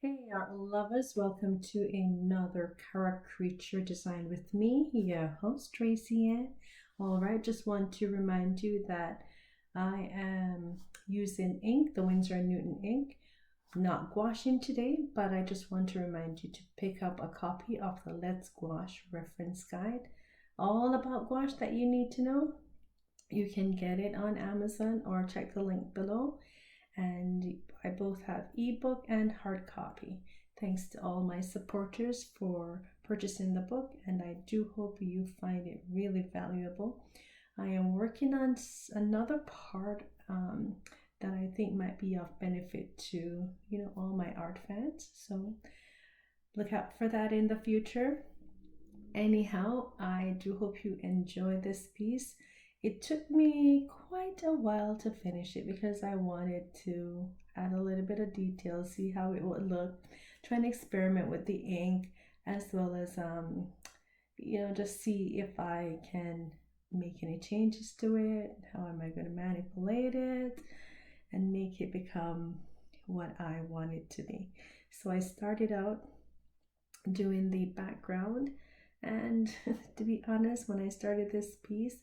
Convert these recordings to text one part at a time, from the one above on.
Hey, art lovers, welcome to another Chara-Creature design with me, your host Tracy Ann. All right, just want to remind you that I am using ink, the Winsor Newton ink, not gouache today, but I just want to remind you to pick up a copy of the Let's Gouache reference guide, all about gouache that you need to know. You can get it on Amazon or check the link below, and I both have ebook and hard copy. Thanks to all my supporters for purchasing the book, and I do hope you find it really valuable. I am working on another part that I think might be of benefit to all my art fans. So look out for that in the future. Anyhow, I do hope you enjoy this piece. It took me quite a while to finish it because I wanted to add a little bit of detail, see how it would look, trying to experiment with the ink as well as just see if I can make any changes to it, how am I going to manipulate it and make it become what I want it to be. So I started out doing the background, and to be honest, when I started this piece,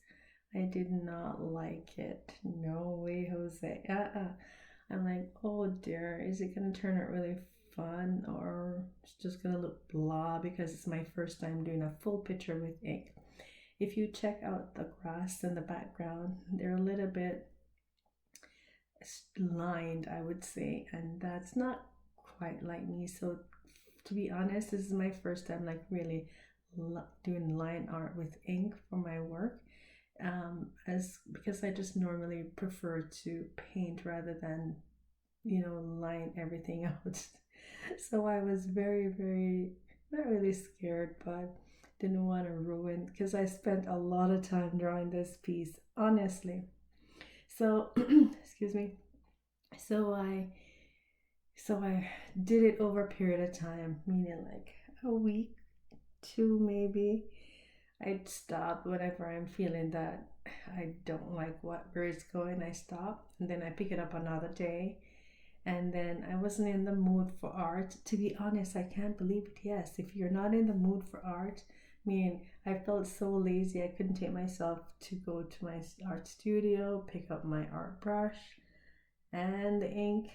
I did not like it. No way, Jose. I'm like, oh dear, is it gonna turn out really fun or it's just gonna look blah because it's my first time doing a full picture with ink. If you check out the grass in the background, they're a little bit lined, I would say, and that's not quite like me. So to be honest, this is my first time like really doing line art with ink for my work, as because I just normally prefer to paint rather than line everything out. So I was very not really scared, but didn't want to ruin because I spent a lot of time drawing this piece, honestly. So excuse me. So I did it over a period of time, meaning like a week, two maybe. I'd stop whenever I'm feeling that I don't like where it's going. I stop and then I pick it up another day. And then I wasn't in the mood for art. To be honest, I can't believe it. Yes, if you're not in the mood for art, I felt so lazy. I couldn't take myself to go to my art studio, pick up my art brush and the ink.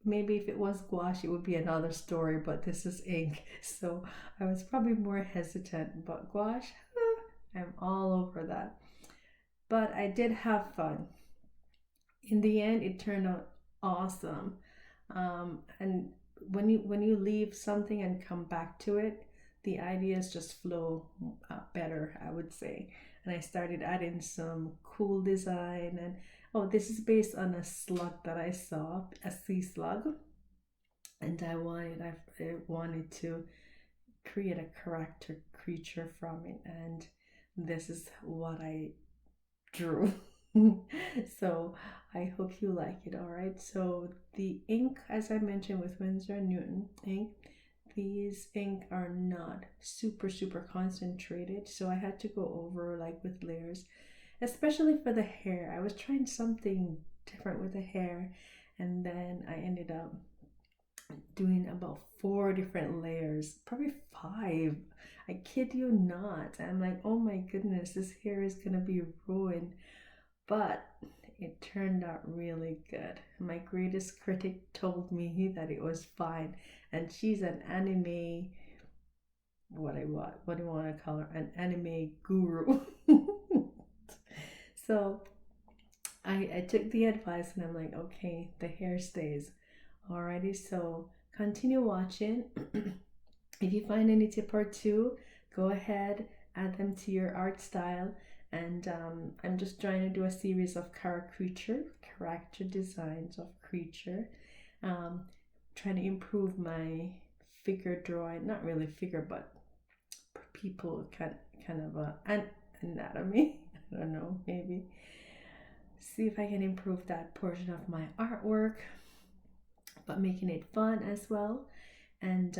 Maybe if it was gouache, it would be another story, but this is ink. So I was probably more hesitant, but gouache, I'm all over that. But I did have fun. In the end, it turned out awesome. And when you leave something and come back to it, the ideas just flow better, I would say. And I started adding some cool design, and oh, this is based on a slug that I saw, a sea slug, and I wanted to create a character creature from it, and this is what I drew. So I hope you like it. All right, so the ink, as I mentioned, with Winsor Newton ink, these ink are not super concentrated, so I had to go over like with layers, especially for the hair. I was trying something different with the hair, and then I ended up doing about 4 different layers, probably 5. I kid you not. I'm like, oh my goodness, this hair is gonna be ruined. But it turned out really good. My greatest critic told me that it was fine, and she's an anime. What do you want to call her? An anime guru. So I took the advice and I'm like, okay, the hair stays. Alrighty, so continue watching. If you find any tip or two, go ahead, add them to your art style. And I'm just trying to do a series of Chara-Creature, character designs of creature. Trying to improve my figure drawing, not really figure, but people kind of an anatomy. I don't know, maybe. See if I can improve that portion of my artwork, but making it fun as well. And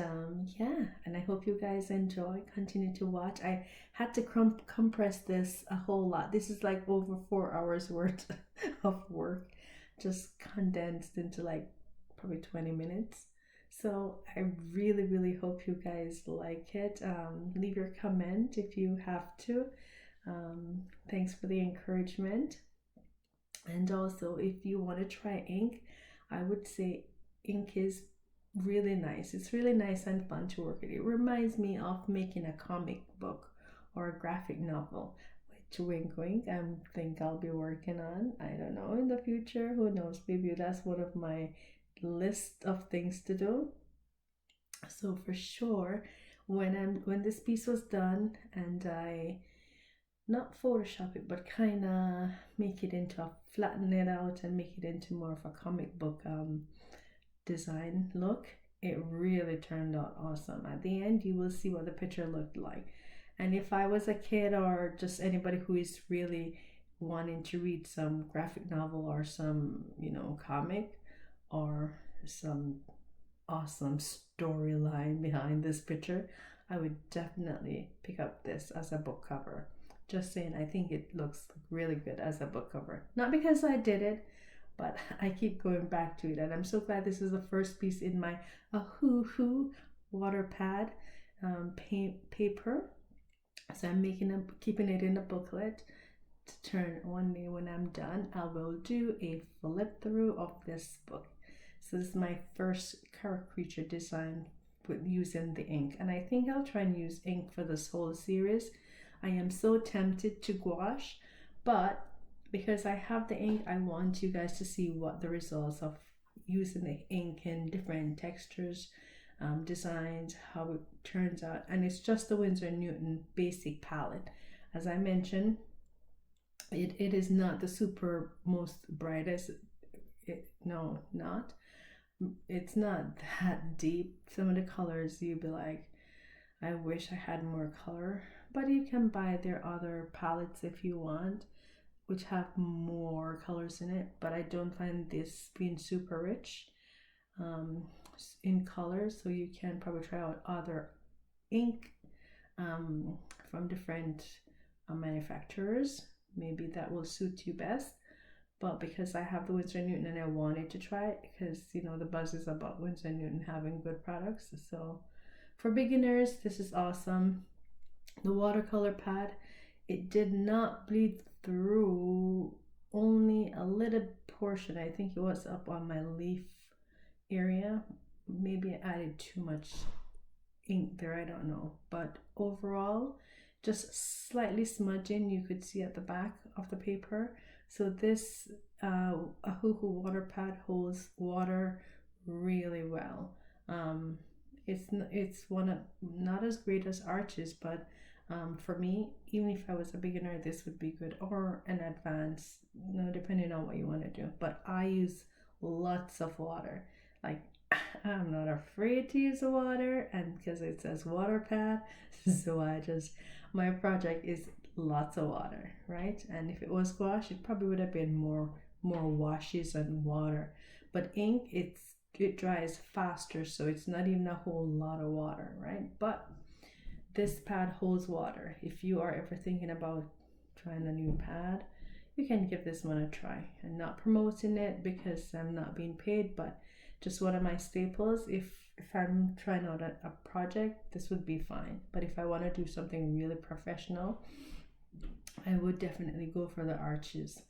yeah, and I hope you guys enjoy, continue to watch. I had to compress this a whole lot. This is like over 4 hours worth of work, just condensed into like probably 20 minutes. So I really hope you guys like it. Leave your comment if you have to. Thanks for the encouragement. And also, if you want to try ink, I would say ink is really nice. It's really nice and fun to work with. It reminds me of making a comic book or a graphic novel, which wink wink, I think I'll be working on. I don't know, in the future, who knows? Maybe that's one of my list of things to do. So for sure, when this piece was done and I not Photoshop it, but kind of make it into flatten it out and make it into more of a comic book design look. It really turned out awesome. At the end, you will see what the picture looked like. And if I was a kid or just anybody who is really wanting to read some graphic novel or some, comic or some awesome storyline behind this picture, I would definitely pick up this as a book cover. Just saying, I think it looks really good as a book cover. Not because I did it, but I keep going back to it. And I'm so glad this is the first piece in my Hoo water pad paper. So I'm keeping it in a booklet to turn one day when I'm done. I will do a flip through of this book. So this is my first Chara-Creature design with using the ink. And I think I'll try and use ink for this whole series. I am so tempted to gouache, but because I have the ink, I want you guys to see what the results of using the ink in different textures, designs, how it turns out. And it's just the Winsor Newton basic palette. As I mentioned, it is not the super most brightest. No, not. It's not that deep. Some of the colors you'd be like, I wish I had more color. But you can buy their other palettes if you want, which have more colors in it. But I don't find this being super rich in colors, so you can probably try out other ink from different manufacturers. Maybe that will suit you best. But because I have the Winsor Newton and I wanted to try it, because the buzz is about Winsor Newton having good products. So for beginners, this is awesome. The watercolor pad, it did not bleed through, only a little portion. I think it was up on my leaf area. Maybe I added too much ink there, I don't know. But overall, just slightly smudging, you could see at the back of the paper. So this Hoo water pad holds water really well. It's one of, not as great as Arches, but for me, even if I was a beginner, this would be good, or an advanced, depending on what you want to do. But I use lots of water. Like, I'm not afraid to use the water, and because it says water pad, so my project is lots of water, right? And if it was gouache, it probably would have been more washes and water. But ink, it dries faster, so it's not even a whole lot of water, right? But this pad holds water. If you are ever thinking about trying a new pad, you can give this one a try. I'm not promoting it because I'm not being paid, but just one of my staples. If I'm trying out a project, this would be fine. But if I want to do something really professional, I would definitely go for the Arches.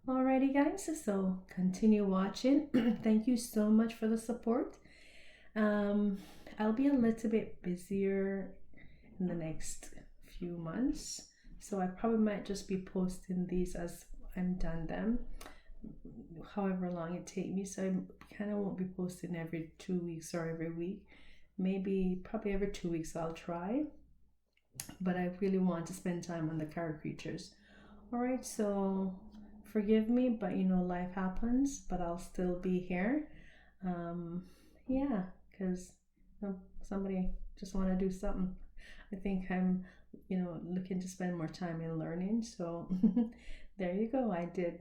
Alrighty guys, so continue watching. Thank you so much for the support. I'll be a little bit busier in the next few months, so I probably might just be posting these as I'm done them, however long it take me. So I kind of won't be posting every 2 weeks or every week. Probably every 2 weeks I'll try, but I really want to spend time on the Chara-Creatures. Alright, so forgive me, but life happens, but I'll still be here. Yeah, because somebody just want to do something. I think I'm looking to spend more time in learning, so there you go. I did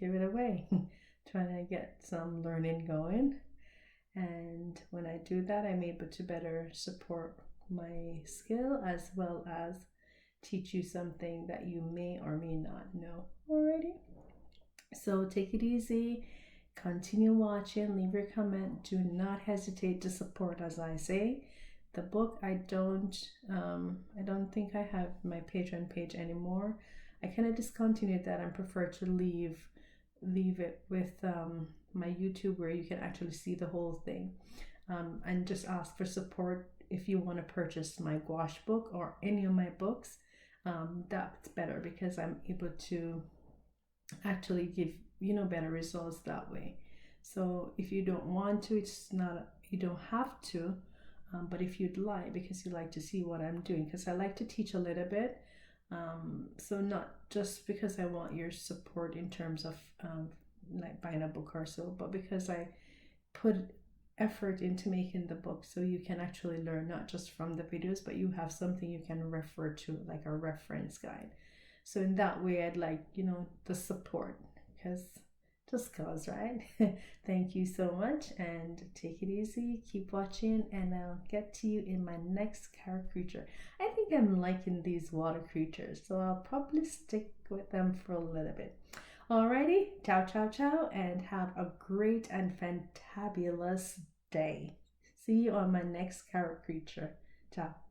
give it away. Trying to get some learning going, and when I do that, I'm able to better support my skill as well as teach you something that you may or may not know. Alrighty, so take it easy, Continue watching, leave your comment. Do not hesitate to support. As I say, the book, I don't think I have my Patreon page anymore. I kind of discontinued that and prefer to leave it with my YouTube, where you can actually see the whole thing, and just ask for support if you want to purchase my gouache book or any of my books. That's better, because I'm able to actually give better results that way. So if you don't want to, you don't have to, but if you'd like, because you like to see what I'm doing, because I like to teach a little bit, so not just because I want your support in terms of like buying a book or so, but because I put effort into making the book, so you can actually learn not just from the videos, but you have something you can refer to, like a reference guide. So in that way, I'd like the support, because just cause, right? Thank you so much, and take it easy, keep watching, and I'll get to you in my next Chara-Creature. I think I'm liking these water creatures, so I'll probably stick with them for a little bit. Alrighty, ciao, ciao, ciao, and have a great and fantabulous day. See you on my next Chara-Creature. Ciao.